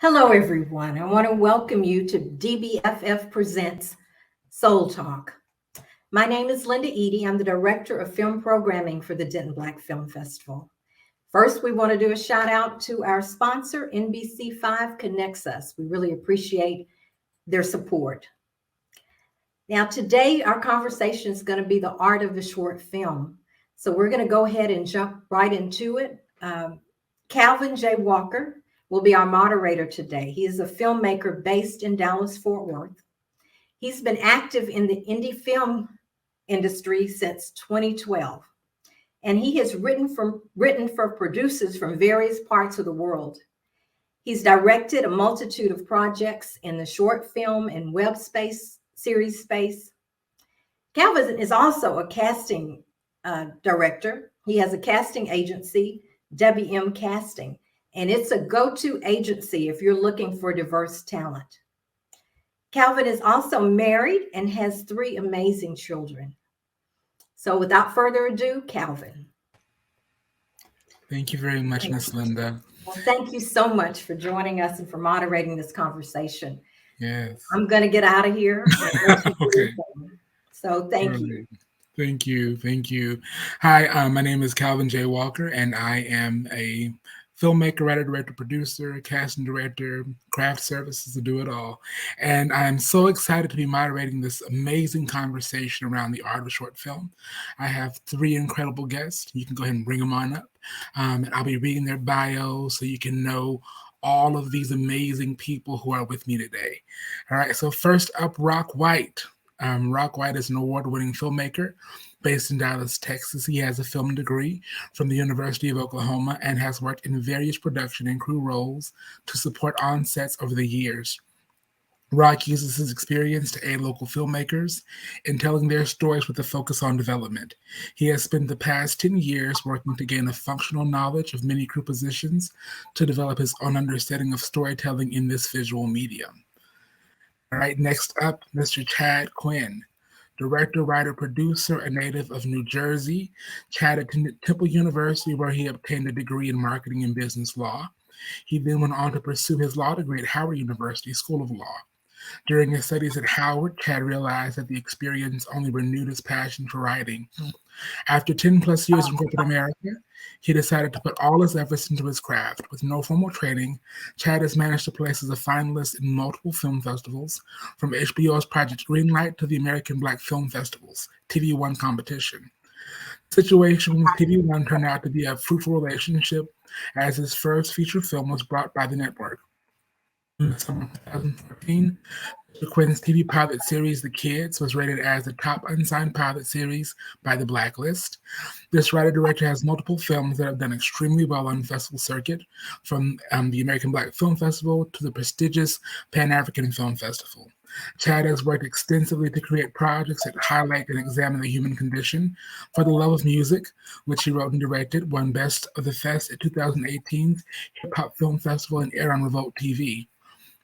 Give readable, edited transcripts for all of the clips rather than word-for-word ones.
Hello, everyone. I want to welcome you to DBFF Presents Soul Talk. My name is Linda Eady. I'm the Director of Film Programming for the Denton Black Film Festival. First, we want to do a shout out to our sponsor, NBC5 Connects Us. We really appreciate their support. Now, today, our conversation is going to be the art of the short film. So we're going to go ahead and jump right into it. Calvin J. Walker will be our moderator today. He is a filmmaker based in Dallas-Fort Worth. He's been active in the indie film industry since 2012, and he has written for producers from various parts of the world. He's directed a multitude of projects in the short film and web series space. Calvin is also a casting director. He has a casting agency, WM Casting, and it's a go-to agency if you're looking for diverse talent. Calvin is also married and has 3 amazing children. So without further ado, Calvin. Thank you very much, Miss Linda. Well, thank you so much for joining us and for moderating this conversation. Yes. I'm going to get out of here. Okay. So thank you. Thank you. Thank you. Hi, my name is Calvin J. Walker, and I am a filmmaker, writer, director, producer, casting director, craft services, to do it all. And I'm so excited to be moderating this amazing conversation around the art of short film. I have 3 incredible guests. You can go ahead and bring them on up. And I'll be reading their bios so you can know all of these amazing people who are with me today. All right, so first up, Rock White. Rock White is an award-winning filmmaker based in Dallas, Texas. He has a film degree from the University of Oklahoma and has worked in various production and crew roles to support on sets over the years. Rock uses his experience to aid local filmmakers in telling their stories with a focus on development. He has spent the past 10 years working to gain a functional knowledge of many crew positions to develop his own understanding of storytelling in this visual medium. All right, next up, Mr. Chad Quinn. Director, writer, producer, a native of New Jersey. Chad attended Temple University, where he obtained a degree in marketing and business law. He then went on to pursue his law degree at Howard University School of Law. During his studies at Howard, Chad realized that the experience only renewed his passion for writing. After 10 plus years in corporate America, he decided to put all his efforts into his craft. With no formal training, Chad has managed to place as a finalist in multiple film festivals, from HBO's Project Greenlight to the American Black Film Festival's TV1 competition. The situation with TV1 turned out to be a fruitful relationship, as his first feature film was brought by the network. In the summer of 2014, Mr. Quinn's TV pilot series, The Kids, was rated as the top unsigned pilot series by The Blacklist. This writer-director has multiple films that have done extremely well on the festival circuit, from the American Black Film Festival to the prestigious Pan-African Film Festival. Chad has worked extensively to create projects that highlight and examine the human condition. For the Love of Music, which he wrote and directed, won Best of the Fest at 2018's Hip Hop Film Festival and aired on Revolt TV.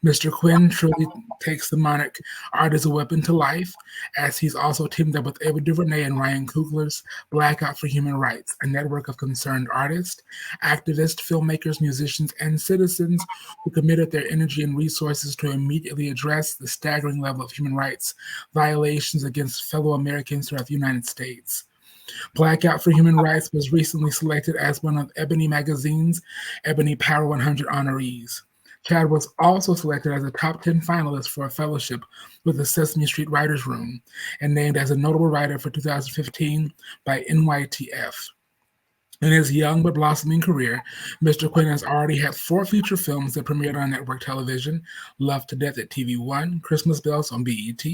Mr. Quinn truly takes the monarch Art as a Weapon to life, as he's also teamed up with Ava DuVernay and Ryan Coogler's Blackout for Human Rights, a network of concerned artists, activists, filmmakers, musicians, and citizens who committed their energy and resources to immediately address the staggering level of human rights violations against fellow Americans throughout the United States. Blackout for Human Rights was recently selected as one of Ebony Magazine's Ebony Power 100 honorees. Chad was also selected as a top 10 finalist for a fellowship with the Sesame Street Writers' Room and named as a notable writer for 2015 by NYTF. In his young but blossoming career, Mr. Quinn has already had 4 feature films that premiered on network television: Love to Death at TV1, Christmas Bells on BET,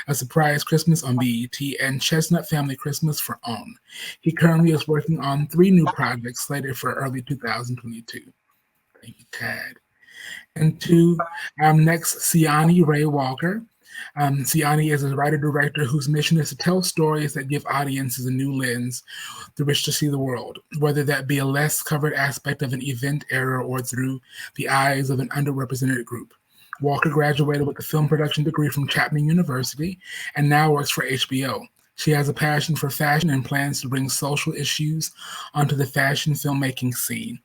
A Surprise Christmas on BET, and Chestnut Family Christmas for OWN. He currently is working on 3 new projects slated for early 2022. Thank you, Chad. And to next, Ciani Rey Walker. Ciani is a writer-director whose mission is to tell stories that give audiences a new lens through which to see the world, whether that be a less covered aspect of an event era or through the eyes of an underrepresented group. Walker graduated with a film production degree from Chapman University and now works for HBO. She has a passion for fashion and plans to bring social issues onto the fashion filmmaking scene.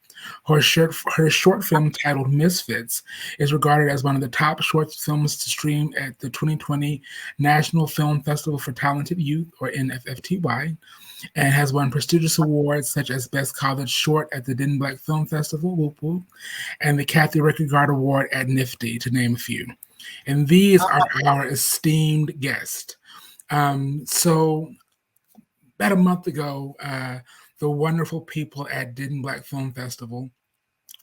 Her short film titled Misfits is regarded as one of the top short films to stream at the 2020 National Film Festival for Talented Youth, or NFFTY, and has won prestigious awards such as Best College Short at the Denton Black Film Festival, whoop whoop, and the Kathy Rickard Award at NIFTY, to name a few. And these are our esteemed guests. So about a month ago, the wonderful people at Denton Black Film Festival,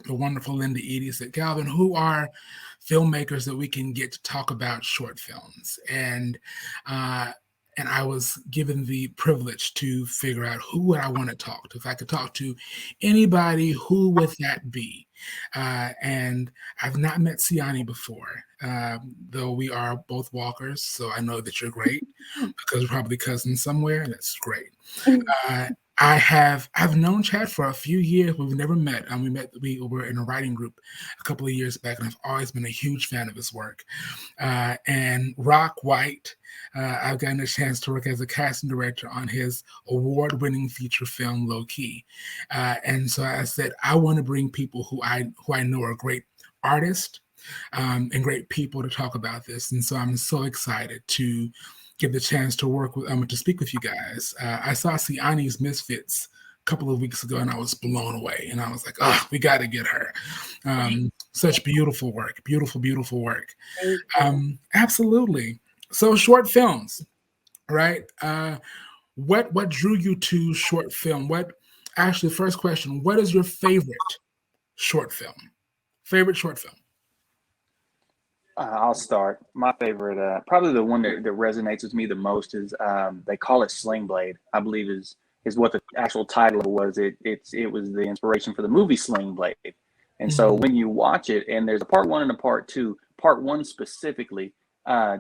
the wonderful Linda Eady, said, Calvin, who are filmmakers that we can get to talk about short films? And I was given the privilege to figure out who would I want to talk to. If I could talk to anybody, who would that be? And I've not met Ciani before, though we are both Walkers, so I know that you're great because we're probably cousins somewhere, and that's great. I've known Chad for a few years. We've never met. We were in a writing group a couple of years back, and I've always been a huge fan of his work. And Rock White, I've gotten a chance to work as a casting director on his award-winning feature film Low Key. And so I said, I want to bring people who I know are great artists and great people to talk about this. And so I'm so excited to get the chance to work with, to speak with you guys. I saw Ciani's Misfits a couple of weeks ago, and I was blown away. And I was like, oh, we got to get her. Such beautiful work, beautiful, beautiful work. Absolutely. So short films, right? What drew you to short film? First question, what is your favorite short film? Favorite short film? I'll start. My favorite, probably the one that resonates with me the most is they call it Sling Blade. I believe is what the actual title was. It was the inspiration for the movie Sling Blade. And so when you watch it, and there's a part one and a part two. Part one specifically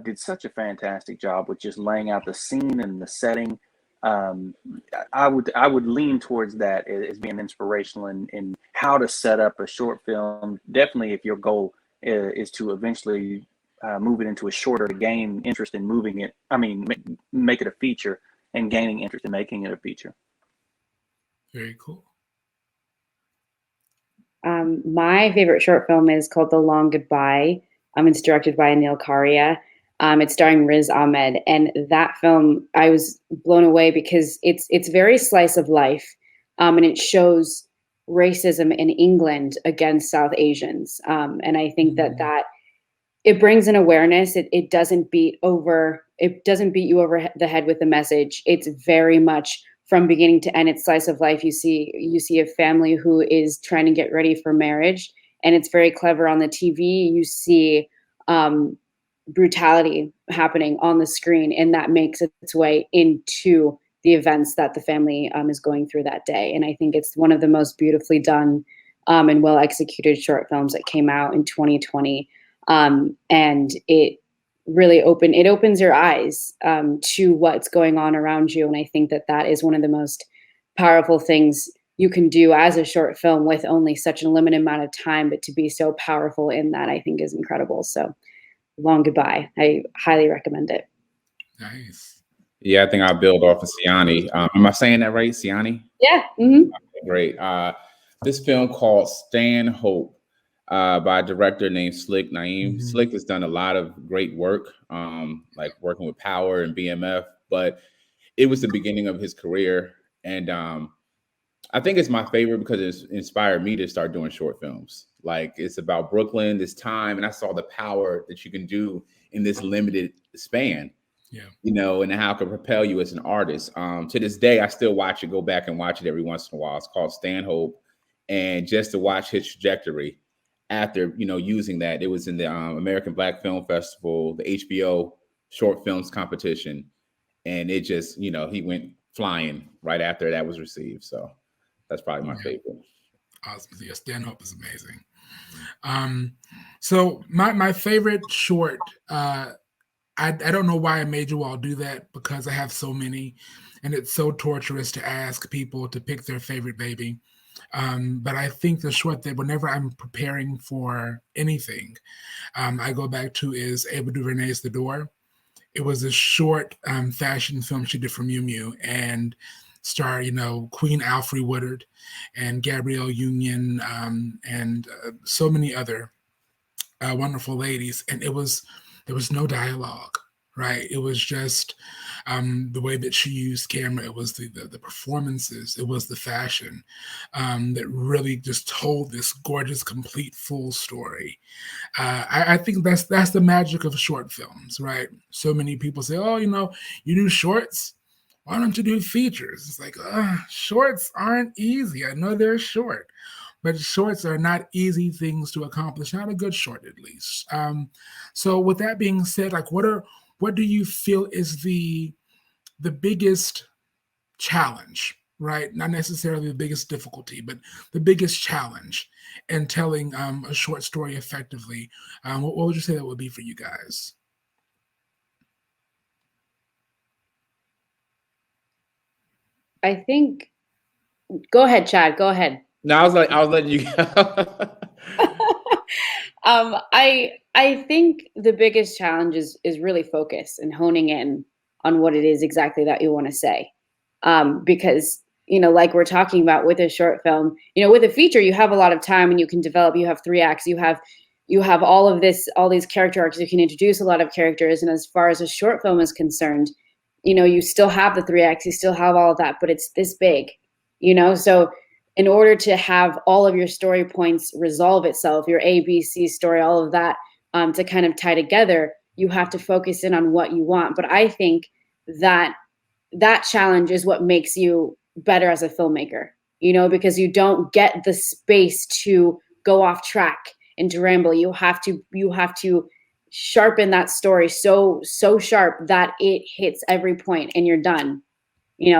did such a fantastic job with just laying out the scene and the setting. I would lean towards that as being inspirational in how to set up a short film. Definitely, if your goal is to eventually move it into a shorter to gain interest in moving it. I mean, make it a feature and gaining interest in making it a feature. Very cool. My favorite short film is called The Long Goodbye. It's directed by Anil Karia. It's starring Riz Ahmed. And that film, I was blown away because it's very slice of life. And it shows racism in England against South Asians. And I think that it brings an awareness. It doesn't beat you over the head with the message. It's very much from beginning to end. It's slice of life. You see a family who is trying to get ready for marriage, and it's very clever on the TV. You see brutality happening on the screen, and that makes its way into the events that the family is going through that day. And I think it's one of the most beautifully done and well executed short films that came out in 2020. And it really opens your eyes to what's going on around you. And I think that is one of the most powerful things you can do as a short film with only such a limited amount of time, but to be so powerful in that, I think is incredible. So Long Goodbye. I highly recommend it. Nice. Yeah, I think I'll build off of Ciani. Am I saying that right, Ciani? Yeah. Mm-hmm. Okay, great. This film called Stanhope by a director named Slick Naeem. Slick has done a lot of great work, like working with Power and BMF, but it was the beginning of his career. And I think it's my favorite because it's inspired me to start doing short films. Like, it's about Brooklyn, this time, and I saw the power that you can do in this limited span. Yeah. And how it can propel you as an artist. To this day, I still watch it, go back and watch it every once in a while. It's called Stanhope. And just to watch his trajectory after, using that, it was in the American Black Film Festival, the HBO short films competition. And it just, he went flying right after that was received. So that's probably my favorite. Awesome. Yeah, Stanhope is amazing. So my favorite short, I don't know why I made you all do that, because I have so many, and it's so torturous to ask people to pick their favorite baby. But I think the short that whenever I'm preparing for anything, I go back to is Ava DuVernay's The Door. It was a short fashion film she did for Miu Miu, and star, Queen Alfre Woodard and Gabrielle Union, and so many other wonderful ladies. And there was no dialogue, right? It was just the way that she used camera. It was the performances. It was the fashion that really just told this gorgeous, complete, full story. I think that's the magic of short films, right? So many people say, oh, you do shorts. Why don't you do features? It's like, shorts aren't easy. I know they're short, but shorts are not easy things to accomplish. Not a good short, at least. So with that being said, like, what do you feel is the biggest challenge, right? Not necessarily the biggest difficulty, but the biggest challenge in telling a short story effectively. What would you say that would be for you guys? I think, go ahead, Chad, go ahead. No, I was letting you go. I think the biggest challenge is really focus and honing in on what it is exactly that you want to say. Because, like we're talking about with a short film, with a feature, you have a lot of time and you can develop, you have 3 acts, you have all these character arcs, you can introduce a lot of characters. And as far as a short film is concerned, you still have the 3 acts, you still have all of that, but it's this big, so in order to have all of your story points resolve itself, your ABC story, all of that, to kind of tie together, you have to focus in on what you want. But I think that challenge is what makes you better as a filmmaker, because you don't get the space to go off track and to ramble. You have to sharpen that story so sharp that it hits every point and you're done.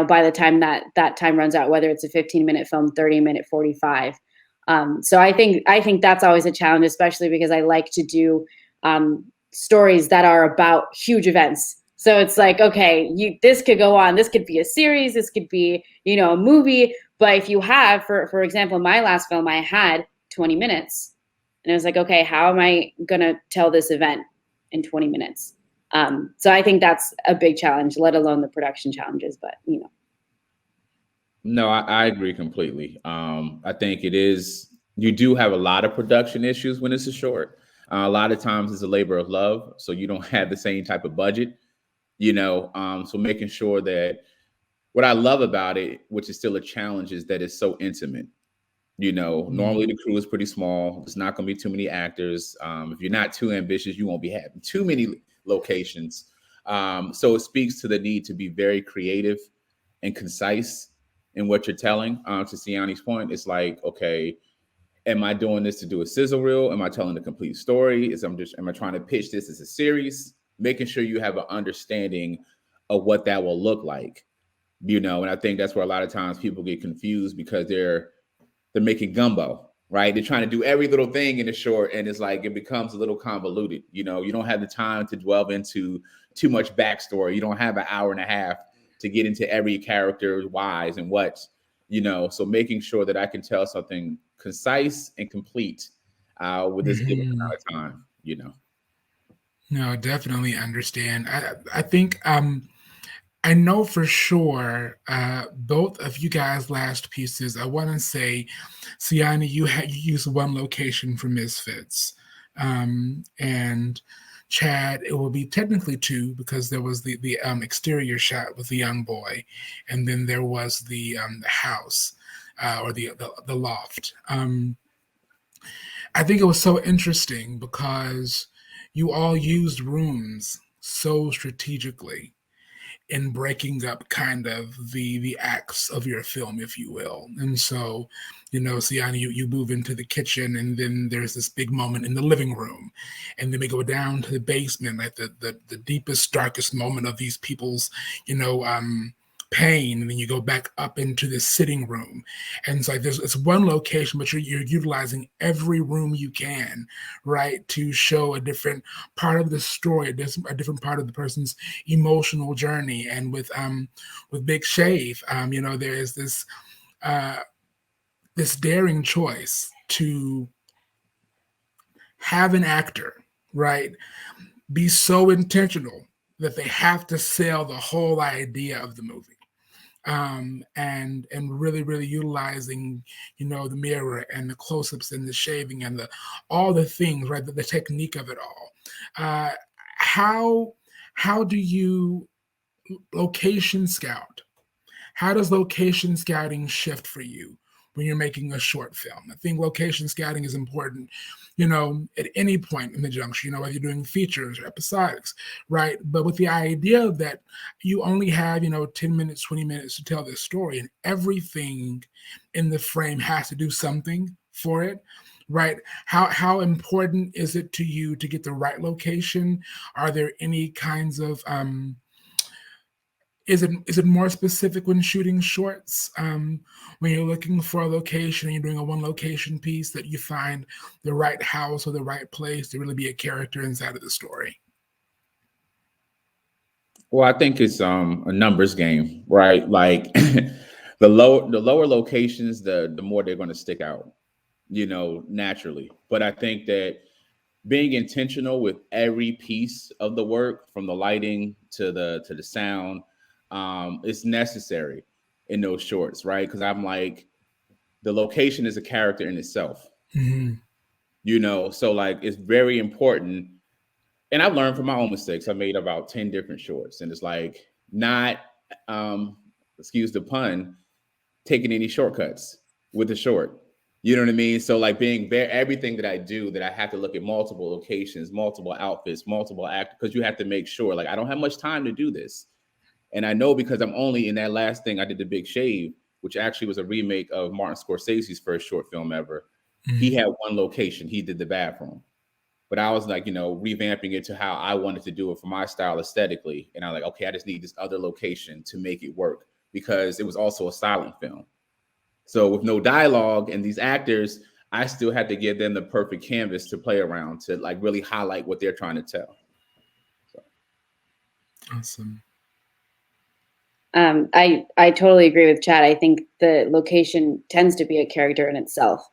By the time that time runs out, whether it's a 15-minute film, 30-minute, 45. So I think that's always a challenge, especially because I like to do stories that are about huge events. So it's like, okay, this could go on. This could be a series. This could be, a movie. But if you have, for example, my last film, I had 20 minutes. And I was like, okay, how am I going to tell this event in 20 minutes? So I think that's a big challenge, let alone the production challenges, but No, I agree completely. I think it is, you do have a lot of production issues when it's a short. A lot of times it's a labor of love. So you don't have the same type of budget, so making sure that what I love about it, which is still a challenge, is that it's so intimate. Normally the crew is pretty small. There's not going to be too many actors. If you're not too ambitious, you won't be having too many locations. So it speaks to the need to be very creative and concise in what you're telling. To Ciani's point, it's like, okay, am I doing this to do a sizzle reel? Am I telling the complete story? Am I trying to pitch this as a series? Making sure you have an understanding of what that will look like, and I think that's where a lot of times people get confused because they're making gumbo, right? They're trying to do every little thing in the short, and it's like it becomes a little convoluted. You don't have the time to delve into too much backstory. You don't have an hour and a half to get into every character's whys and what's, so making sure that I can tell something concise and complete with this given amount of time, No, definitely understand. I think I know for sure both of you guys' last pieces. I want to say, Ciani, you used one location for Misfits, and Chad, it will be technically 2 because there was the exterior shot with the young boy, and then there was the house or the loft. I think it was so interesting because you all used rooms so strategically in breaking up kind of the acts of your film, if you will. And so, Ciani, you move into the kitchen, and then there's this big moment in the living room. And then we go down to the basement, like the deepest, darkest moment of these people's, pain. And then you go back up into the sitting room. And it's like it's one location, but you're utilizing every room you can, right, to show a different part of the story, a different part of the person's emotional journey. And with Big Shave, there is this this daring choice to have an actor, right, be so intentional that they have to sell the whole idea of the movie. and really utilizing, the mirror and the close-ups and the shaving and all the things, right? The technique of it all. How do you location scout? How does location scouting shift for you when you're making a short film? I think location scouting is important, at any point in the juncture, whether you're doing features or episodics, right? But with the idea that you only have, 10 minutes, 20 minutes to tell this story, and everything in the frame has to do something for it, right? How important is it to you to get the right location? Are there any kinds of is it more specific when shooting shorts, when you're looking for a location and you're doing a one location piece, that you find the right house or the right place to really be a character inside of the story? Well, I think it's a numbers game, right? Like the lower locations, the more they're going to stick out, naturally. But I think that being intentional with every piece of the work, from the lighting to the sound, is necessary in those shorts, right? Because I'm like, the location is a character in itself, so like it's very important. And I've learned from my own mistakes. I made about 10 different shorts, and it's like not, excuse the pun, taking any shortcuts with the short. You know what I mean? So like being there, everything that I do, that I have to look at multiple locations, multiple outfits, multiple actors, because you have to make sure, like, I don't have much time to do this. And I know, because I'm only in that last thing, I did The Big Shave, which actually was a remake of Martin Scorsese's first short film ever. He had one location. He did the bathroom. But I was like, revamping it to how I wanted to do it for my style aesthetically. And I'm like, okay, I just need this other location to make it work, because it was also a silent film. So with no dialogue and these actors, I still had to give them the perfect canvas to play around, to like really highlight what they're trying to tell. So. Awesome. I totally agree with Chad. I think the location tends to be a character in itself.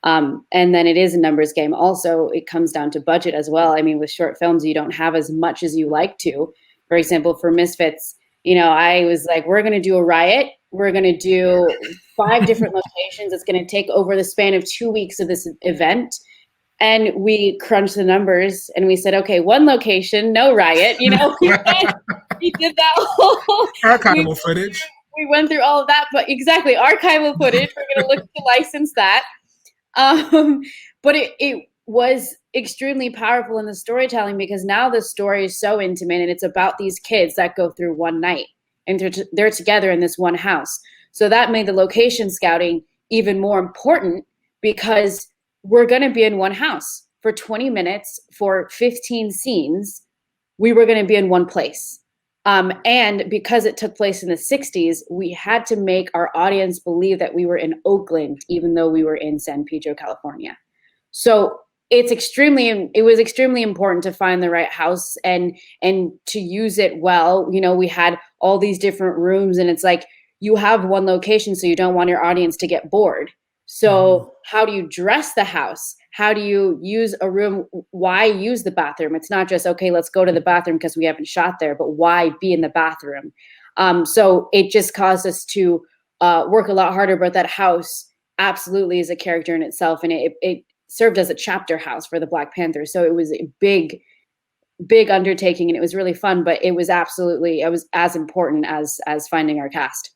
And then it is a numbers game. Also, it comes down to budget as well. I mean, with short films, you don't have as much as you like to. For example, for Misfits, I was like, we're going to do a riot. We're going to do 5 different locations. It's going to take over the span of 2 weeks of this event. And we crunched the numbers and we said, okay, 1 location, no riot. We did that whole archival footage. We went through all of that, but exactly, archival footage. We're going to look to license that. But it was extremely powerful in the storytelling, because now the story is so intimate, and it's about these kids that go through one night, and they're together in this one house. So that made the location scouting even more important, because we're going to be in one house for 20 minutes for 15 scenes. We were going to be in one place. And because it took place in the 60s, we had to make our audience believe that we were in Oakland, even though we were in San Pedro, California. So it was extremely important to find the right house and to use it well. We had all these different rooms, and it's like, you have one location, so you don't want your audience to get bored. So how do you dress the house? How do you use a room? Why use the bathroom? It's not just, okay, let's go to the bathroom because we haven't shot there, but why be in the bathroom? So it just caused us to work a lot harder, but that house absolutely is a character in itself. And it served as a chapter house for the Black Panther. So it was a big undertaking, and it was really fun, but it was as important as finding our cast.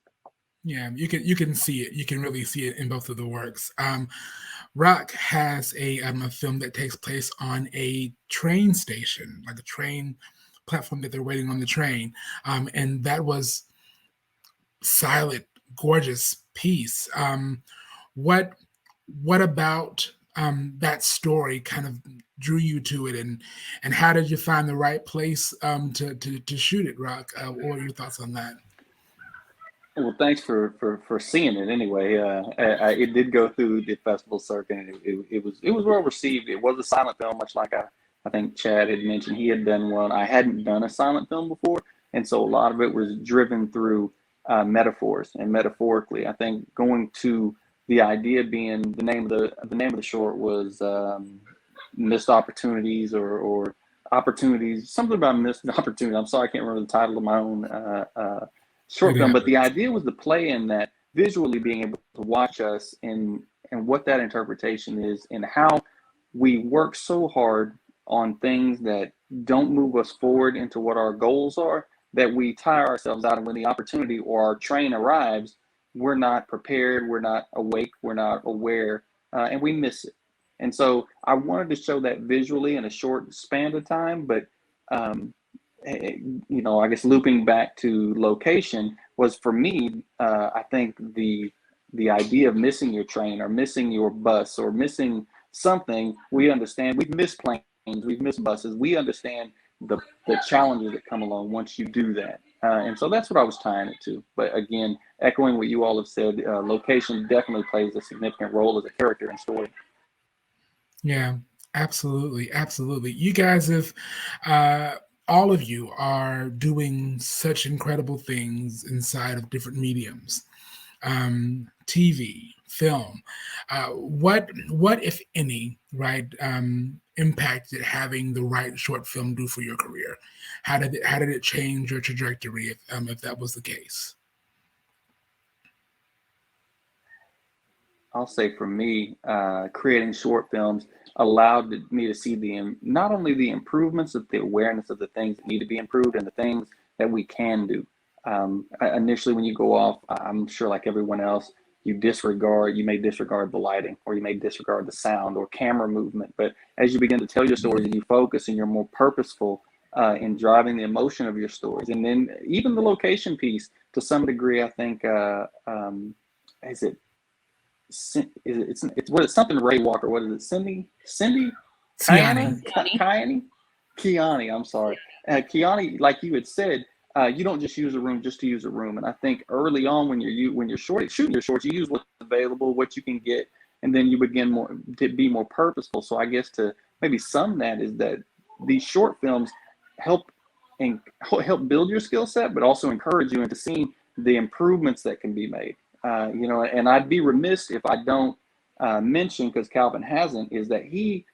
Yeah, you can see it. You can really see it in both of the works. Rock has a film that takes place on a train station, like a train platform that they're waiting on the train. And that was silent, gorgeous piece. What about that story kind of drew you to it, and how did you find the right place to shoot it, Rock? What are your thoughts on that? Well, thanks for seeing it anyway. It did go through the festival circuit, and it was well received. It was a silent film, much like I think Chad had mentioned. He had done one. I hadn't done a silent film before, and so a lot of it was driven through metaphors and metaphorically. I think going to the idea being the name of the short was missed opportunities or opportunities, something about missed opportunities. I'm sorry, I can't remember the title of my own short It film. But the happens. idea was to play in that visually, being able to watch us and what that interpretation is, and how we work so hard on things that don't move us forward into what our goals are, that we tire ourselves out, and when the opportunity or our train arrives, we're not prepared, we're not awake, we're not aware, and we miss it. And so I wanted to show that visually in a short span of time. But I guess looping back to location was, for me, I think the idea of missing your train or missing your bus or missing something, we understand. We've missed planes, we've missed buses. We understand the challenges that come along once you do that. And so that's what I was tying it to. But again, echoing what you all have said, location definitely plays a significant role as a character and story. Yeah, absolutely. Absolutely. You guys have, all of you are doing such incredible things inside of different mediums, TV, film. What, if any, right, impact did having the right short film do for your career? How did it change your trajectory if that was the case? I'll say for me, creating short films allowed me to see not only the improvements of the awareness of the things that need to be improved and the things that we can do. Initially, when you go off, I'm sure like everyone else, you may disregard the lighting, or you may disregard the sound or camera movement. But as you begin to tell your stories and you focus and you're more purposeful in driving the emotion of your stories, and then even the location piece to some degree, I think, it's something Ray Walker. What is it? Cindy? Ciani. I'm sorry. Ciani, like you had said, you don't just use a room just to use a room. And I think early on when you're shooting your shorts, you use what's available, what you can get, and then you begin to be more purposeful. So I guess to maybe sum that is that these short films help build your skill set, but also encourage you into seeing the improvements that can be made. And I'd be remiss if I don't mention, because Calvin hasn't, is that he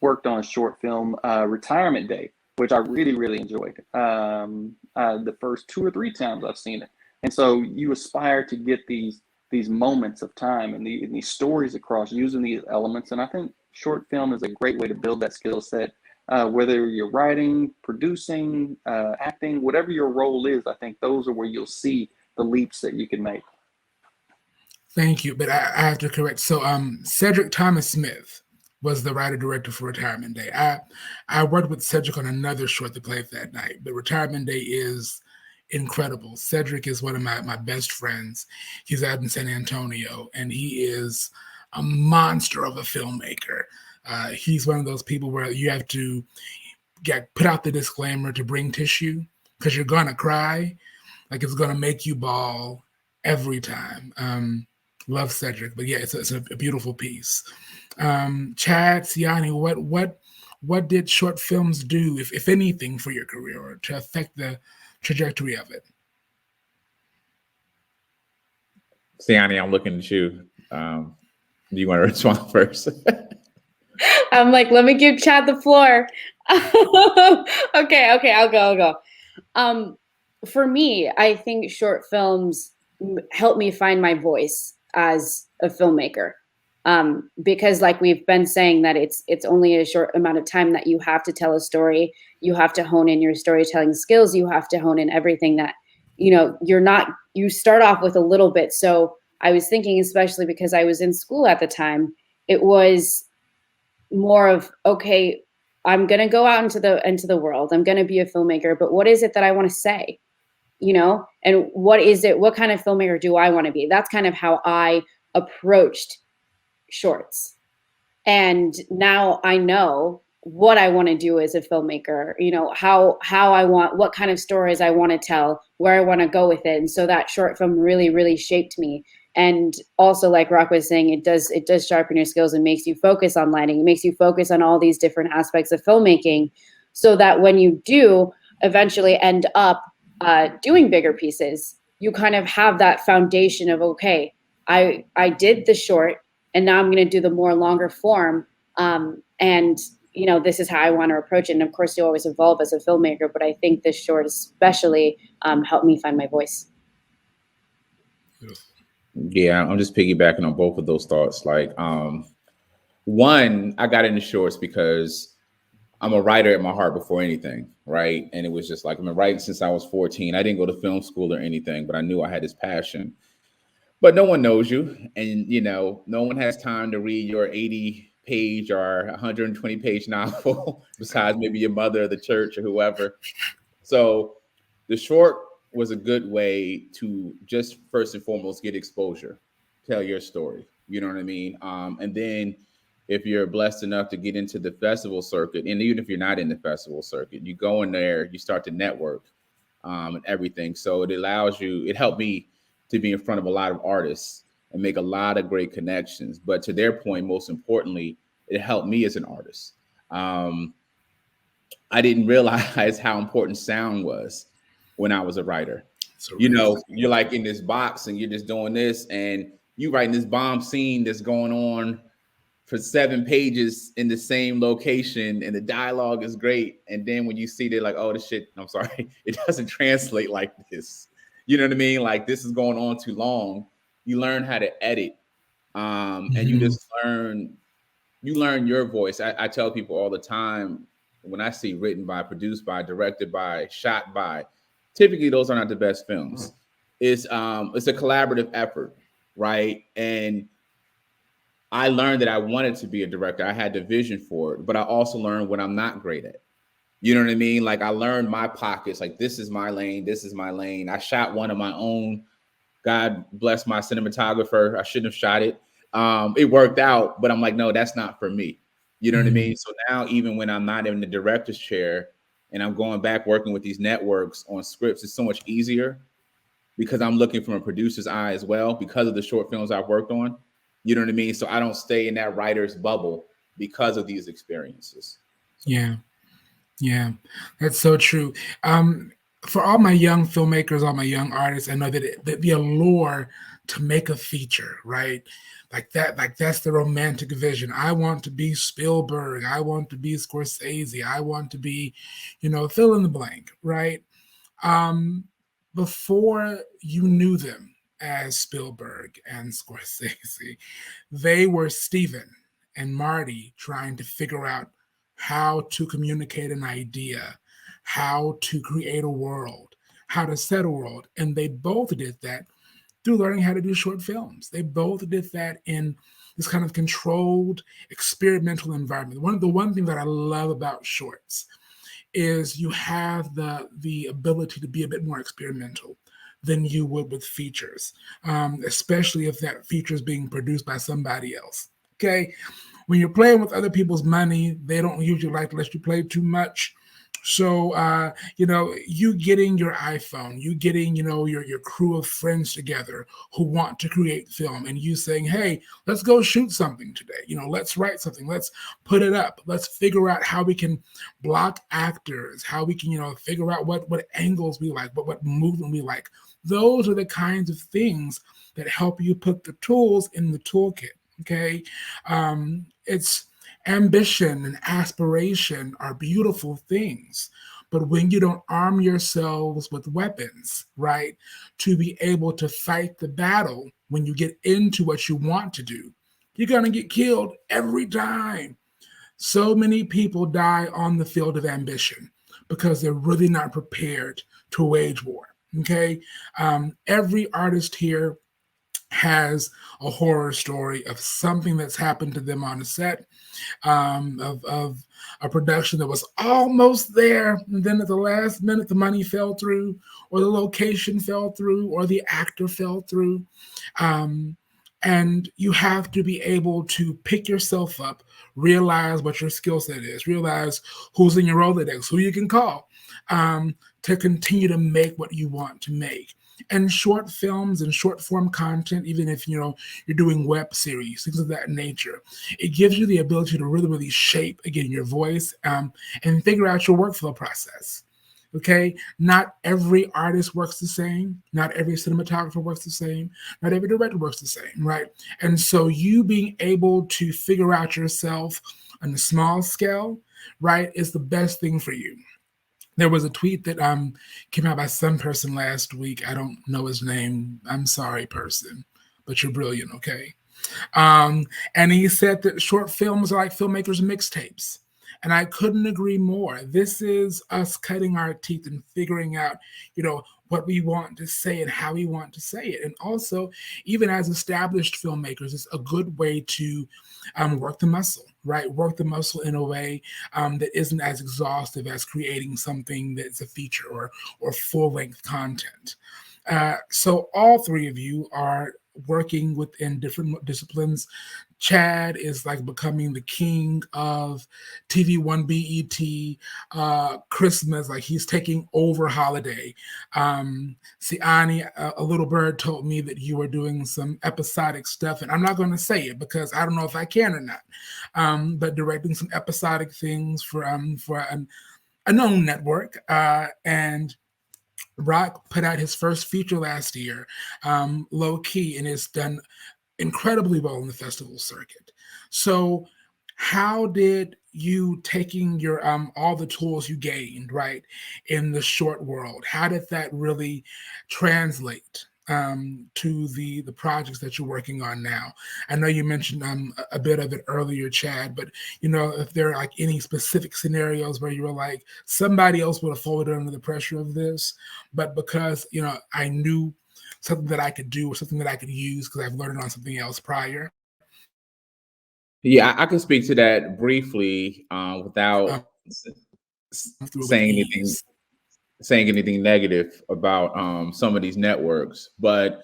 worked on a short film, Retirement Day, which I really, really enjoyed the first 2 or 3 times I've seen it. And so you aspire to get these moments of time and these stories across using these elements. And I think short film is a great way to build that skill set, whether you're writing, producing, acting, whatever your role is. I think those are where you'll see the leaps that you can make. Thank you, but I have to correct. So Cedric Thomas Smith was the writer-director for Retirement Day. I worked with Cedric on another short that played that night, but Retirement Day is incredible. Cedric is one of my best friends. He's out in San Antonio, and he is a monster of a filmmaker. He's one of those people where you have to put out the disclaimer to bring tissue, because you're going to cry. Like, it's going to make you bawl every time. Love Cedric, but yeah, it's a beautiful piece. Chad, Ciani, what did short films do, if anything, for your career or to affect the trajectory of it? Ciani, I'm looking at you. Do you want to respond first? I'm like, let me give Chad the floor. Okay, I'll go. For me, I think short films help me find my voice as a filmmaker. Because like we've been saying, that it's only a short amount of time that you have to tell a story. You have to hone in your storytelling skills. You have to hone in everything that, you start off with a little bit. So I was thinking, especially because I was in school at the time, it was more of, okay, I'm going to go out into the world. I'm going to be a filmmaker, but what is it that I want to say? And what kind of filmmaker do I want to be? That's kind of how I approached shorts. And now I know what I want to do as a filmmaker, how I want, what kind of stories I want to tell, where I want to go with it. And so that short film really, really shaped me. And also, like Rock was saying, it does sharpen your skills and makes you focus on lighting. It makes you focus on all these different aspects of filmmaking, so that when you do eventually end up doing bigger pieces, you kind of have that foundation of, okay, I did the short, and now I'm going to do the more longer form. And this is how I want to approach it. And of course, you always evolve as a filmmaker, but I think this short especially helped me find my voice. Yeah, I'm just piggybacking on both of those thoughts. Like, one, I got into shorts because I'm a writer at my heart before anything, right? And it was just like, I've been writing since I was 14. I didn't go to film school or anything, but I knew I had this passion. But no one knows you, and no one has time to read your 80-page or 120-page novel besides maybe your mother or the church or whoever. So the short was a good way to just first and foremost get exposure, tell your story. You know what I mean? And then if you're blessed enough to get into the festival circuit, and even if you're not in the festival circuit, you go in there, you start to network and everything. So it helped me to be in front of a lot of artists and make a lot of great connections. But to their point, most importantly, it helped me as an artist. I didn't realize how important sound was when I was a writer. So you're like in this box and you're just doing this, and you writing this bomb scene that's going on for 7 pages in the same location, and the dialogue is great. And then when you see they're like, oh, this shit, I'm sorry, it doesn't translate like this. You know what I mean? Like, this is going on too long. You learn how to edit. And you just learn your voice. I tell people all the time, when I see written by, produced by, directed by, shot by, typically those are not the best films. It's a collaborative effort, right? And I learned that I wanted to be a director. I had the vision for it, but I also learned what I'm not great at. You know what I mean? Like, I learned my pockets, like, this is my lane. This is my lane. I shot one of my own. God bless my cinematographer. I shouldn't have shot it. It worked out, but I'm like, no, that's not for me. You know what I mean? So now, even when I'm not in the director's chair and I'm going back working with these networks on scripts, it's so much easier because I'm looking from a producer's eye as well because of the short films I've worked on. You know what I mean? So I don't stay in that writer's bubble because of these experiences. Yeah, that's so true. For all my young filmmakers, all my young artists, I know that the allure to make a feature, right? Like that's the romantic vision. I want to be Spielberg. I want to be Scorsese. I want to be, fill in the blank, right? Before you knew them as Spielberg and Scorsese, they were Steven and Marty trying to figure out how to communicate an idea, how to create a world, how to set a world. And they both did that through learning how to do short films. They both did that in this kind of controlled, experimental environment. One thing that I love about shorts is you have the ability to be a bit more experimental than you would with features, especially if that feature is being produced by somebody else. Okay. When you're playing with other people's money, they don't usually like to let you play too much. So, you getting your iPhone, you getting, your crew of friends together who want to create film, and you saying, hey, let's go shoot something today. Let's write something. Let's put it up. Let's figure out how we can block actors, how we can, figure out what angles we like, what movement we like. Those are the kinds of things that help you put the tools in the toolkit. Okay. It's ambition and aspiration are beautiful things, but when you don't arm yourselves with weapons, right, to be able to fight the battle when you get into what you want to do, you're going to get killed every time. So many people die on the field of ambition because they're really not prepared to wage war. Okay. Every artist here has a horror story of something that's happened to them on a set, of a production that was almost there, and then at the last minute the money fell through, or the location fell through, or the actor fell through. And you have to be able to pick yourself up, realize what your skill set is, realize who's in your Rolodex, who you can call, to continue to make what you want to make. And short films and short form content, even if you're doing web series, things of that nature, it gives you the ability to really shape again your voice, and figure out your workflow process. Okay, not every artist works the same, not every cinematographer works the same, not every director works the same, right? And so you being able to figure out yourself on a small scale right, is the best thing for you. There was a tweet that came out by some person last week. I don't know his name. I'm sorry, person, but you're brilliant, okay? And he said that short films are like filmmakers' mixtapes. And I couldn't agree more. This is us cutting our teeth and figuring out, what we want to say and how we want to say it. And also, even as established filmmakers, it's a good way to work the muscle, right? Work the muscle in a way that isn't as exhaustive as creating something that's a feature or full-length content. So all three of you are working within different disciplines. Chad is like becoming the king of TV1 BET Christmas, like he's taking over holiday. Ciani, a little bird, told me that you were doing some episodic stuff, and I'm not going to say it because I don't know if I can or not, but directing some episodic things for a known network, and Rock put out his first feature last year, Low Key, and it's done incredibly well in the festival circuit. So how did you, taking your all the tools you gained, right, in the short world, how did that really translate to the projects that you're working on now? I know you mentioned a bit of it earlier, Chad, but if there are like any specific scenarios where you were like, somebody else would have folded under the pressure of this, but because I knew something that I could do or something that I could use because I've learned on something else prior. Yeah, I can speak to that briefly without saying anything negative about some of these networks. But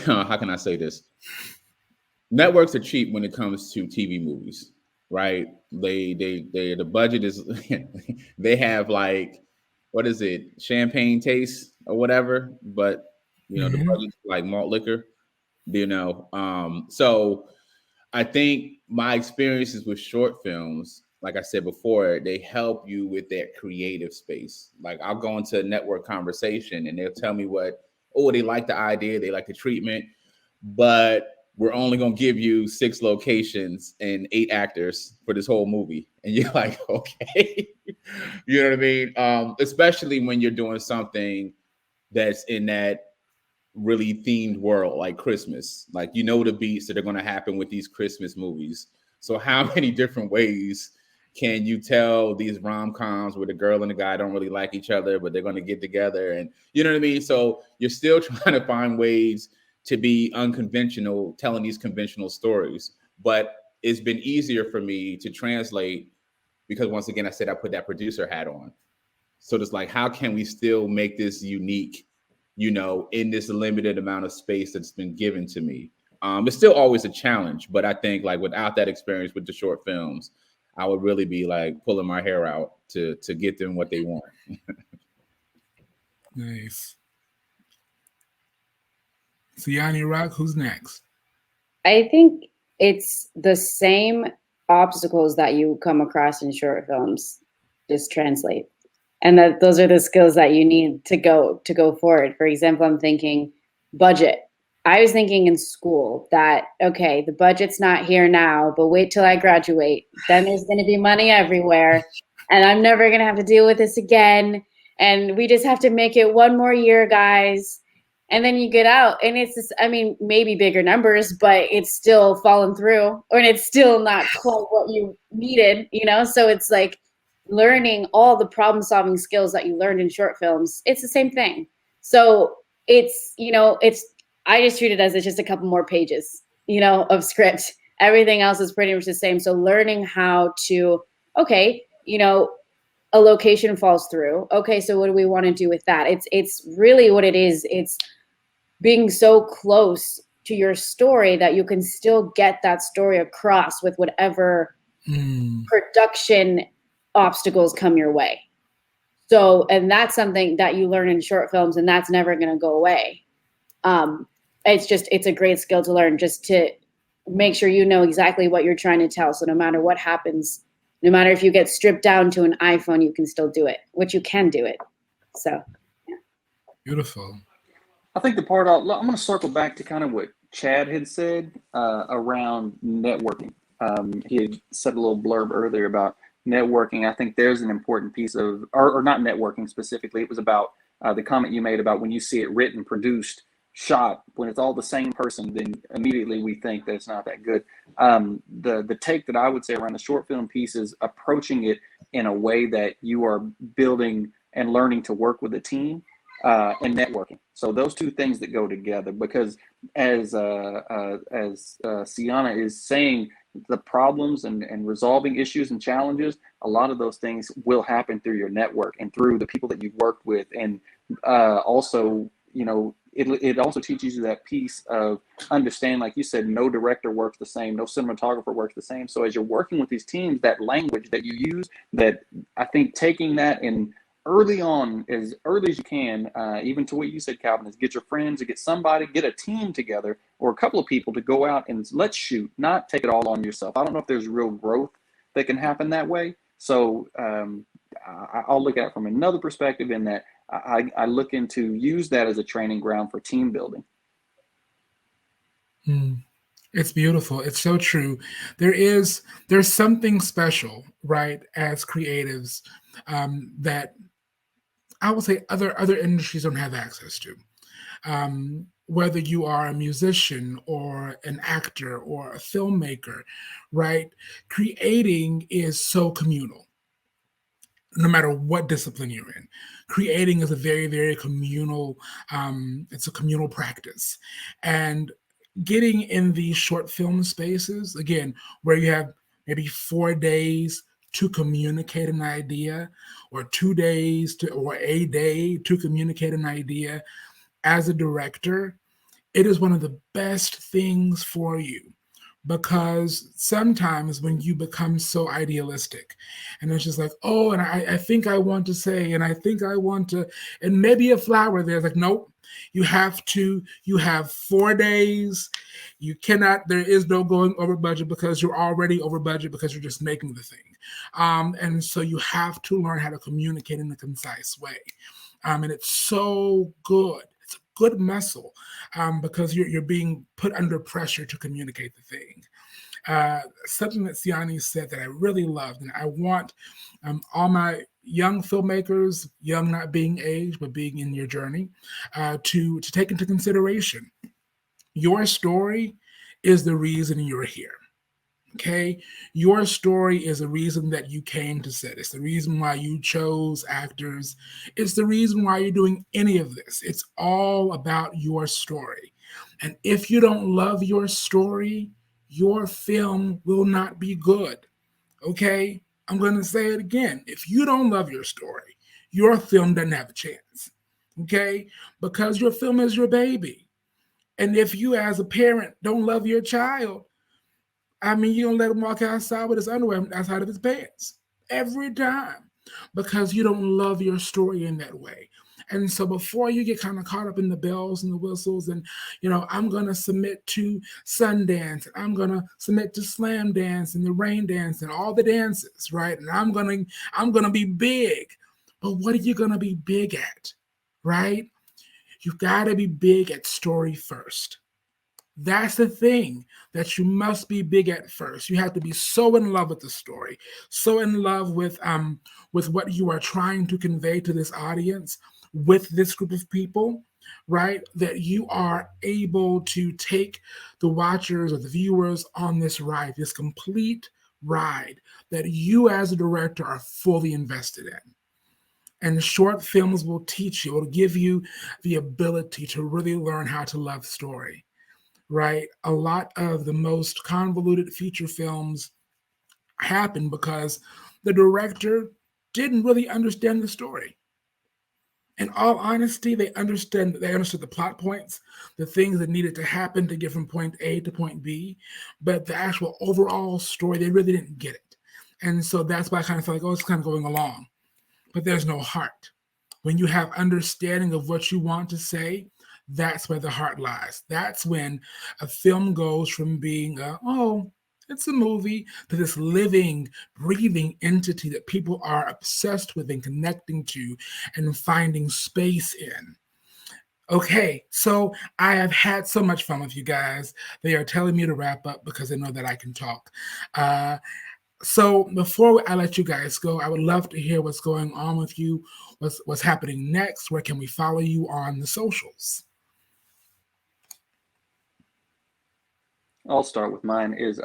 how can I say this? Networks are cheap when it comes to TV movies, right? The budget is they have like, what is it, champagne taste or whatever, but the budget's like malt liquor, so I think my experiences with short films, like I said before, they help you with that creative space. Like I'll go into a network conversation and they'll tell me they like the idea, they like the treatment, but we're only going to give you 6 locations and 8 actors for this whole movie. And you're like, okay, you know what I mean? Especially when you're doing something that's in that really themed world like Christmas, like the beats that are going to happen with these Christmas movies. So how many different ways can you tell these rom-coms where the girl and the guy don't really like each other, but they're going to get together, and you know what I mean? So you're still trying to find ways to be unconventional, telling these conventional stories. But it's been easier for me to translate because once again, I said I put that producer hat on. So it's like, how can we still make this unique, in this limited amount of space that's been given to me? It's still always a challenge, but I think like without that experience with the short films, I would really be like pulling my hair out to get them what they want. Nice. Ciani Rock, who's next? I think it's the same obstacles that you come across in short films, just translate. And that those are the skills that you need to go forward. For example, I'm thinking budget. I was thinking in school that, okay, the budget's not here now, but wait till I graduate. Then there's going to be money everywhere and I'm never going to have to deal with this again. And we just have to make it one more year, guys. And then you get out and it's just, maybe bigger numbers, but it's still fallen through, or it's still not quite what you needed, So it's like learning all the problem solving skills that you learned in short films. It's the same thing. So it's, I just treat it as it's just a couple more pages, of script. Everything else is pretty much the same. So learning how to, okay, a location falls through. Okay, so what do we want to do with that? It's really what it is. It's being so close to your story that you can still get that story across with whatever production obstacles come your way. So, and that's something that you learn in short films, and that's never going to go away. It's a great skill to learn, just to make sure you know exactly what you're trying to tell. So no matter what happens, no matter if you get stripped down to an iPhone, you can still do it, which you can do it. So, yeah. Beautiful. I think the part I'm going to circle back to kind of what Chad had said around networking. He had said a little blurb earlier about networking, I think there's an important piece of, or not networking specifically. It was about the comment you made about when you see it written, produced, shot, when it's all the same person, then immediately we think that it's not that good. The take that I would say around the short film piece is approaching it in a way that you are building and learning to work with a team and networking. So those two things that go together, because as Ciani is saying, the problems and resolving issues and challenges, a lot of those things will happen through your network and through the people that you've worked with. And also, you know, it also teaches you that piece of understanding, like you said, no director works the same, no cinematographer works the same. So as you're working with these teams, that language that you use, that I think taking that in early on, as early as you can, even to what you said, Calvin, is get your friends, to get somebody, get a team together or a couple of people to go out and let's shoot, not take it all on yourself. I don't know if there's real growth that can happen that way. So I'll look at it from another perspective in that I look into use that as a training ground for team building. It's beautiful. It's so true. There's something special, right, as creatives that I would say other industries don't have access to. Whether you are a musician or an actor or a filmmaker, right? Creating is so communal, no matter what discipline you're in. Creating is a very, very communal, it's a communal practice. And getting in these short film spaces, again, where you have maybe 4 days to communicate an idea, or 2 days or a day to communicate an idea, as a director, it is one of the best things for you, because sometimes when you become so idealistic and it's just like, oh, and I think I want to say, and I think I want to, and maybe a flower there's like, nope, you have 4 days. You cannot, there is no going over budget, because you're already over budget because you're just making the thing. And so you have to learn how to communicate in a concise way. And it's so good. It's a good muscle because you're being put under pressure to communicate the thing. Something that Ciani said that I really loved, and I want all my young filmmakers, young not being aged, but being in your journey, to take into consideration. Your story is the reason you're here. Okay, your story is the reason that you came to set. It's the reason why you chose actors. It's the reason why you're doing any of this. It's all about your story. And if you don't love your story, your film will not be good. Okay, I'm going to say it again. If you don't love your story, your film doesn't have a chance. Okay, because your film is your baby. And if you as a parent don't love your child, I mean, you don't let him walk outside with his underwear outside of his pants every time, because you don't love your story in that way. And so before you get kind of caught up in the bells and the whistles and, you know, I'm going to submit to Sundance, and I'm going to submit to Slam Dance and the Rain Dance and all the dances, right? And I'm going to be big. But what are you going to be big at, right? You've got to be big at story first. That's the thing that you must be big at first. You have to be so in love with the story, so in love with what you are trying to convey to this audience, with this group of people, right? That you are able to take the watchers or the viewers on this ride, this complete ride that you as a director are fully invested in. And short films will teach you, it'll give you the ability to really learn how to love story. Right? A lot of the most convoluted feature films happen because the director didn't really understand the story. In all honesty, they understood the plot points, the things that needed to happen to get from point A to point B, but the actual overall story, they really didn't get it. And so that's why I kind of feel like, oh, it's kind of going along. But there's no heart. When you have understanding of what you want to say, that's where the heart lies. That's when a film goes from being it's a movie, to this living, breathing entity that people are obsessed with and connecting to and finding space in. Okay, so I have had so much fun with you guys. They are telling me to wrap up because they know that I can talk. So before I let you guys go, I would love to hear what's going on with you, what's happening next. Where can we follow you on the socials? I'll start with mine. Is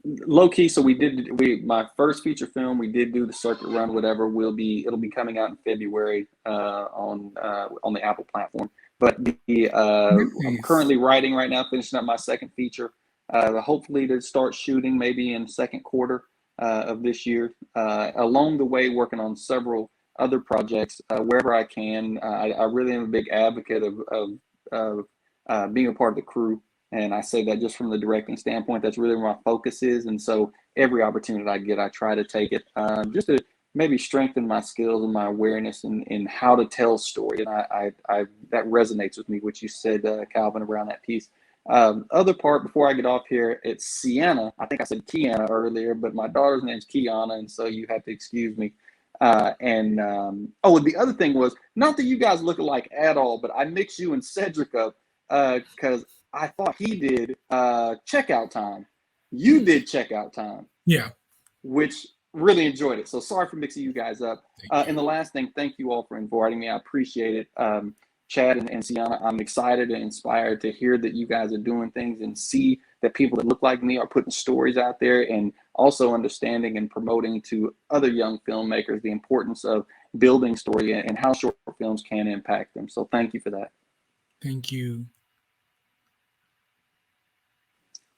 low key. So my first feature film, we did do the circuit run. Whatever it'll be coming out in February on the Apple platform. But I'm currently writing right now, finishing up my second feature. Hopefully to start shooting maybe in the second quarter of this year. Along the way, working on several other projects wherever I can. I really am a big advocate of being a part of the crew. And I say that just from the directing standpoint, that's really where my focus is. And so every opportunity I get, I try to take it just to maybe strengthen my skills and my awareness in how to tell story. And I that resonates with me, what you said, Calvin, around that piece. Other part before I get off here, it's Ciana. I think I said Kiana earlier, but my daughter's name's Kiana, and so you have to excuse me. And the other thing was, not that you guys look alike at all, but I mixed you and Cedric up because I thought he did Checkout Time. You did Checkout Time. Yeah. Which really enjoyed it. So sorry for mixing you guys up. And the last thing, thank you all for inviting me. I appreciate it. Chad and Ciana, I'm excited and inspired to hear that you guys are doing things and see that people that look like me are putting stories out there, and also understanding and promoting to other young filmmakers the importance of building story and how short films can impact them. So thank you for that. Thank you.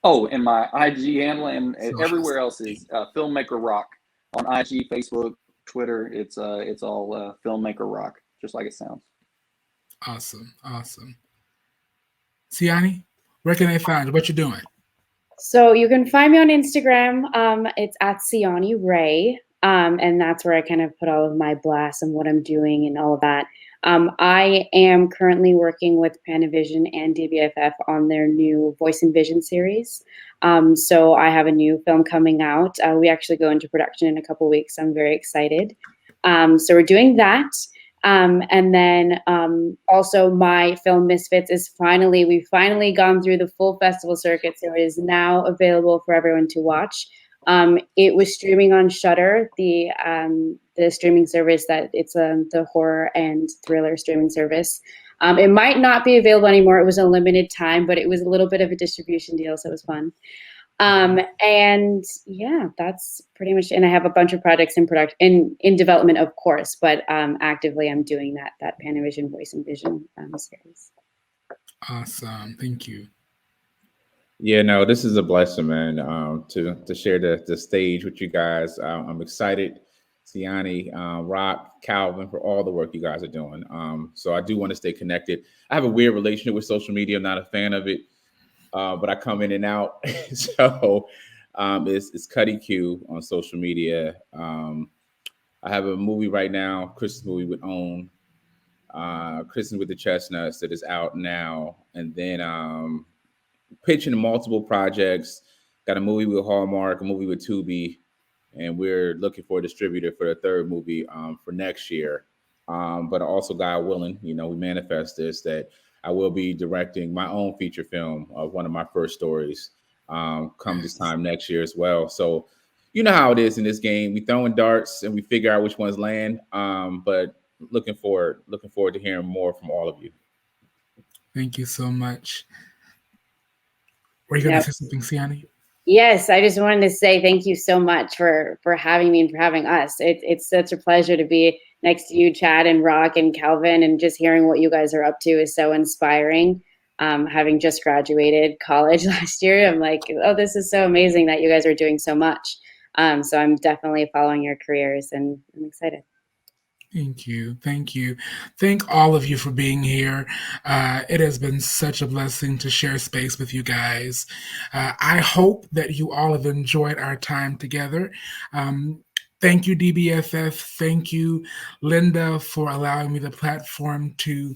Oh, and my IG handle and everywhere else is Filmmaker Rock on IG, Facebook, Twitter. It's all Filmmaker Rock, just like it sounds. Awesome. Ciani, where can they find you? What you doing? So you can find me on Instagram. It's at Ciani Rey. And that's where I kind of put all of my blasts and what I'm doing and all of that. I am currently working with Panavision and DBFF on their new Voice and Vision series. So I have a new film coming out. We actually go into production in a couple weeks. I'm very excited. So we're doing that. And then also my film Misfits is we've finally gone through the full festival circuit, so it is now available for everyone to watch. It was streaming on Shudder, the streaming service that it's the horror and thriller streaming service. It might not be available anymore. It was a limited time, but it was a little bit of a distribution deal, so it was fun. And yeah, that's pretty much. And I have a bunch of projects in development, of course, but actively I'm doing that Panavision Voice and Vision series. Awesome, thank you. Yeah, no, this is a blessing, man, to share the stage with you guys. I'm excited, Ciani, Rock, Calvin, for all the work you guys are doing. So I do want to stay connected. I have a weird relationship with social media. I'm not a fan of it, but I come in and out. So it's Cuddy Q on social media. I have a movie right now, Christmas movie with Own, Christmas with the Chestnuts, that is out now. And then pitching multiple projects. Got a movie with Hallmark, a movie with Tubi, and we're looking for a distributor for the third movie for next year. But also, God willing, we manifest this, that I will be directing my own feature film of one of my first stories come this time next year as well. So you know how it is in this game. We throwing darts and we figure out which ones land. But looking forward to hearing more from all of you. Thank you so much. Were you going to say something, Ciani? Yes, I just wanted to say thank you so much for having me and for having us. It's such a pleasure to be next to you, Chad and Rock and Calvin, and just hearing what you guys are up to is so inspiring. Having just graduated college last year, I'm like, oh, this is so amazing that you guys are doing so much. So I'm definitely following your careers, and I'm excited. Thank you. Thank all of you for being here. It has been such a blessing to share space with you guys. I hope that you all have enjoyed our time together. Thank you, DBFF. Thank you, Linda, for allowing me the platform to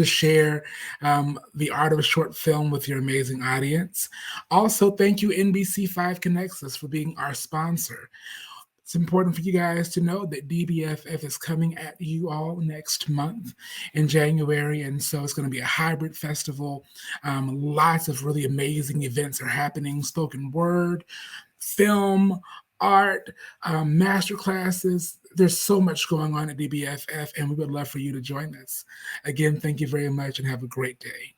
share the art of short film with your amazing audience. Also, thank you, NBC5 Connects Us, for being our sponsor. It's important for you guys to know that DBFF is coming at you all next month in January, and so it's going to be a hybrid festival. Lots of really amazing events are happening, spoken word, film, art, master classes. There's so much going on at DBFF, and we would love for you to join us. Again, thank you very much and have a great day.